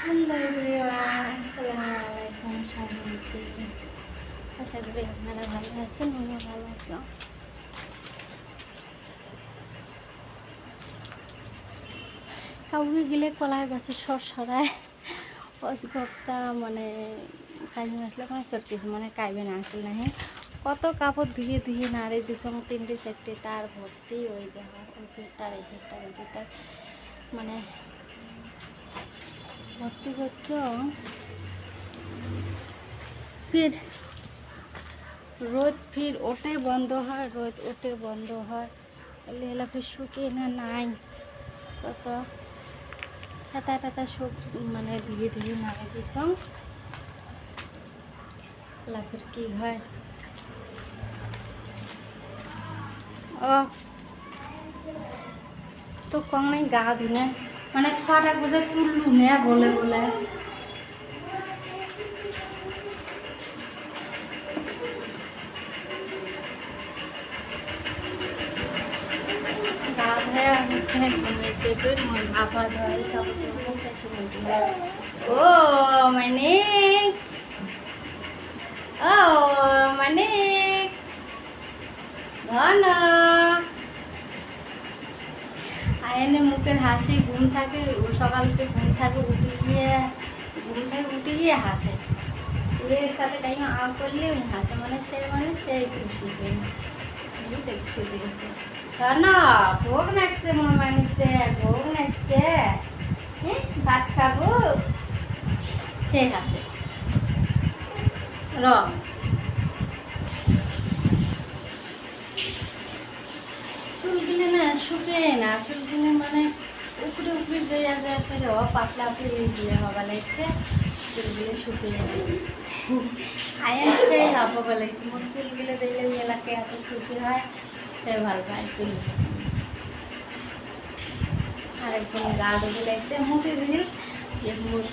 Hello everyone, আসসালামু আলাইকুম। সবাইকে আশা করি আপনারা ভালো আছেন, আমিও ভালো আছি। কাউকে গেলে কলার গাছে সরায় অজগপ্তা মানে কাইবে আসলে মানে চটকি মানে কাইবে না আসলে না। হ্যাঁ, কত কাপড় ধুয়ে ধুয়ে নাড়ে দিছং 3টে 4টে তার ভর্তি ওই দেহ ওই পেটার এই পেটার ওই পেটার মানে ভর্তি করছ। फिर रोज फिर ओटे बंद है, रोज ओटे बंद है लेला फिर शुकिए ना नाई कत खाता टाता सब माने धीरे धीरे नाई दिसं ला फिर की है ओ तो कौन नहीं गा धुने माने 6টা बजे तुल्लू ने बोले बोले घूमे फिर आभा धोई ओ मानिक धन आयने मुखेर हासि घुम थाके सकाल घुम थाके उठिए हासे এর সাথে টাইম আউট করলে উনি হাসে মানে সেই খুশি হয়ে দেখতে দিয়েছে। না ভোগ নাচছে মোর মানুষে ভোগ নাচছে, হ্যাঁ ভাত খাবো সে হাসে র চুলগুলো না শুকে না, চুলগুলো মানে উপরে উপরে দেয়া যায় ফের পাতলা ফেলে দিয়ে হওয়া লাগছে, চুলগুলো শুকে না। আয়ান খেয়ে হওয়া লাগছে মোর চুলগুলো দিলে মেলাকে এত খুশি হয়, সে ভালো পায় চুল। আরেকজন গা ধুয়ে লাগছে মুখে দিল যে মুখ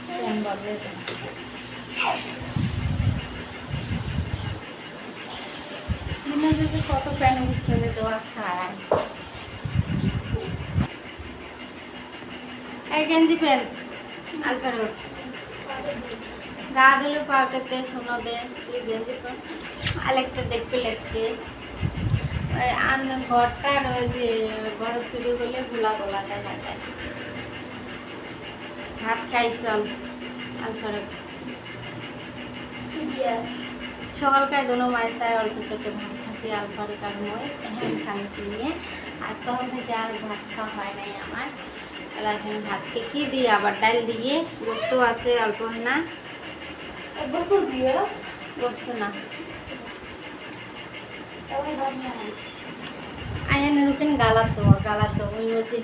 প্যান বদলে কত প্যান ফেলে দেওয়া খায়। এই গেঞ্জি প্যান আলফার গা ধুলে পাউডারতে শোনো দে গেঞ্জি প্যান আরেকটা দেখতে লাগছে ঘরটার ওই যে ঘর তৈরি করলে গোলা গোলাটা থাকে। ভাত খাই চল আলফার সকালকায় দোনো মায়ের চায় অল্প ছোট ভাত খাসি আলফার কারণ হ্যাঁ খানি কিনে আর তখন থেকে আর ভাত খাওয়া হয় নাই আমার। আসলে ভাতকে কি দিয়ে আবার ডাল দিয়ে গোস্ত আছে অল্প না গোস্ত দিয়ে গোস্ত না আয়ানের ওখানে গালাত ওই হচ্ছে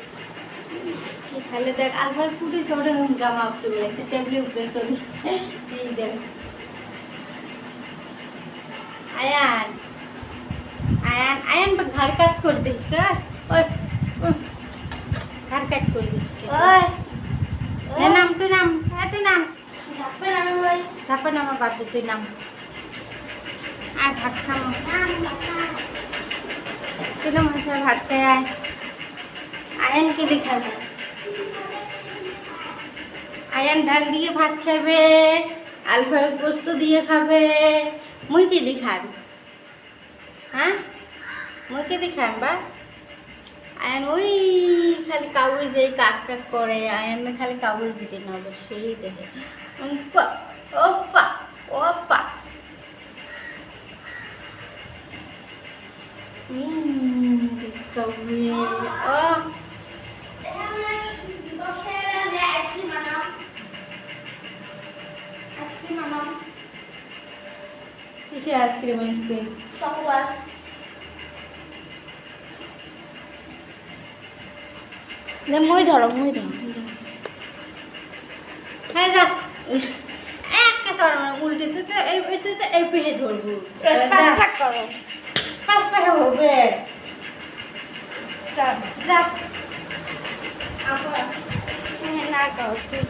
কি খাইলে দেখ আলফার কুটি চড়ে জামা উঠে বেড়েছে টেবিলে উঠে চড়ি এই দেখ আয়ান আয়ান আয়ান ঘাড় কাট করে দিস ওই ঘাড় কাট করে দিস নাম তুই নাম তুই নাম ঝাপের নামা বাদ দে তুই নাম আয় ভাত খাম তুই মাসে ভাত খাই আয় আয়ান কে দেখাবে আয়ান ঢাল দিয়ে ভাত খাবে আলফার গোস্ত দিয়ে খাবে মুই কি দেখাম হ্যাঁ মুই কি দেখাম বা আয়ান ওই খালি কাউই যে কাক কাক করে আয়ান খালি কাউই দিতে না সেই দেখে ওপা ওপা কিসে আইসক্রিম আনিস তুই? চকোবার মই ধরো হ্যাঁ যা একটা সর উল্টে তুই তো এই পেহে ধরবো পাঁচ পাহে হবে যা না কর তুই